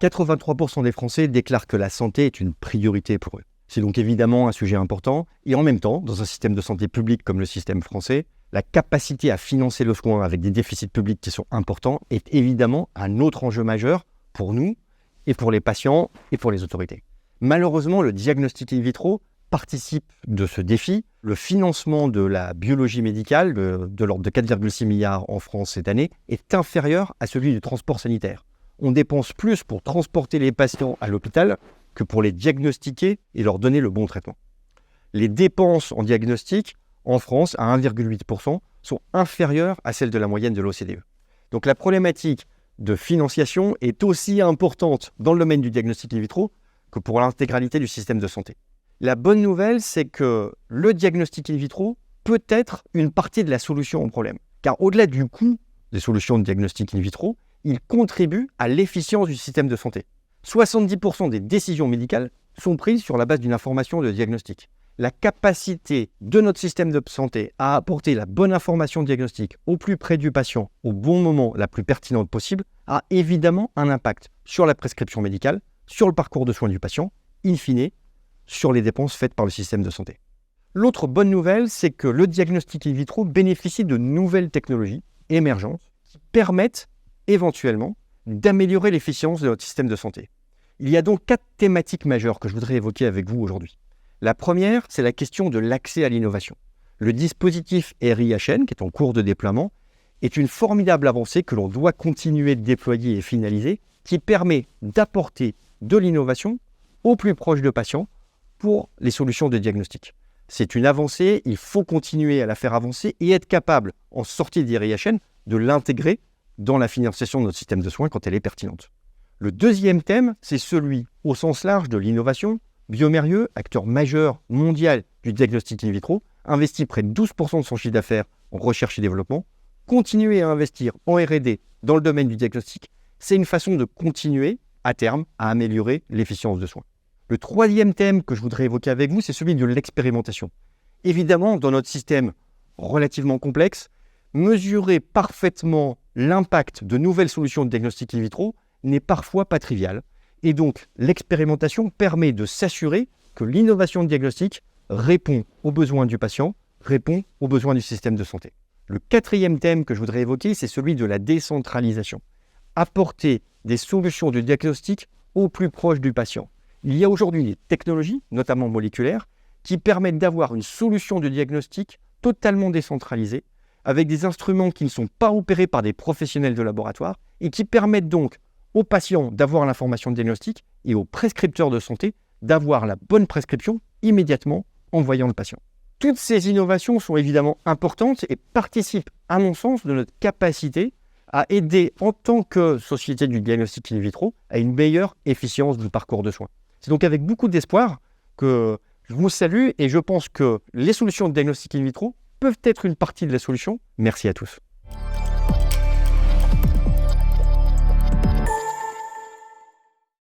83% des Français déclarent que la santé est une priorité pour eux. C'est donc évidemment un sujet important et en même temps, dans un système de santé publique comme le système français, la capacité à financer le soin avec des déficits publics qui sont importants est évidemment un autre enjeu majeur pour nous et pour les patients et pour les autorités. Malheureusement, le diagnostic in vitro participe de ce défi. Le financement de la biologie médicale, de l'ordre de 4,6 milliards en France cette année, est inférieur à celui du transport sanitaire. On dépense plus pour transporter les patients à l'hôpital que pour les diagnostiquer et leur donner le bon traitement. Les dépenses en diagnostic en France, à 1,8%, sont inférieures à celles de la moyenne de l'OCDE. Donc la problématique de financiation est aussi importante dans le domaine du diagnostic in vitro que pour l'intégralité du système de santé. La bonne nouvelle, c'est que le diagnostic in vitro peut être une partie de la solution au problème. Car au-delà du coût des solutions de diagnostic in vitro, il contribue à l'efficience du système de santé. 70% des décisions médicales sont prises sur la base d'une information de diagnostic. La capacité de notre système de santé à apporter la bonne information diagnostique au plus près du patient, au bon moment, la plus pertinente possible, a évidemment un impact sur la prescription médicale, sur le parcours de soins du patient, in fine, sur les dépenses faites par le système de santé. L'autre bonne nouvelle, c'est que le diagnostic in vitro bénéficie de nouvelles technologies émergentes qui permettent éventuellement d'améliorer l'efficience de notre système de santé. Il y a donc 4 thématiques majeures que je voudrais évoquer avec vous aujourd'hui. La première, c'est la question de l'accès à l'innovation. Le dispositif RIHN, qui est en cours de déploiement, est une formidable avancée que l'on doit continuer de déployer et finaliser, qui permet d'apporter de l'innovation au plus proche de patients pour les solutions de diagnostic. C'est une avancée, il faut continuer à la faire avancer et être capable, en sortie d'RIHN, de l'intégrer dans la financiation de notre système de soins quand elle est pertinente. Le deuxième thème, c'est celui au sens large de l'innovation. bioMérieux, acteur majeur mondial du diagnostic in vitro, investit près de 12% de son chiffre d'affaires en recherche et développement. Continuer à investir en R&D dans le domaine du diagnostic, c'est une façon de continuer, à terme, à améliorer l'efficience de soins. Le troisième thème que je voudrais évoquer avec vous, c'est celui de l'expérimentation. Évidemment, dans notre système relativement complexe, mesurer parfaitement l'impact de nouvelles solutions de diagnostic in vitro n'est parfois pas trivial. Et donc, l'expérimentation permet de s'assurer que l'innovation de diagnostic répond aux besoins du patient, répond aux besoins du système de santé. Le quatrième thème que je voudrais évoquer, c'est celui de la décentralisation. Apporter des solutions de diagnostic au plus proche du patient. Il y a aujourd'hui des technologies, notamment moléculaires, qui permettent d'avoir une solution de diagnostic totalement décentralisée, avec des instruments qui ne sont pas opérés par des professionnels de laboratoire et qui permettent donc aux patients d'avoir l'information de diagnostic et aux prescripteurs de santé d'avoir la bonne prescription immédiatement en voyant le patient. Toutes ces innovations sont évidemment importantes et participent, à mon sens, de notre capacité à aider en tant que société du diagnostic in vitro à une meilleure efficience du parcours de soins. C'est donc avec beaucoup d'espoir que je vous salue et je pense que les solutions de diagnostic in vitro peuvent être une partie de la solution. Merci à tous.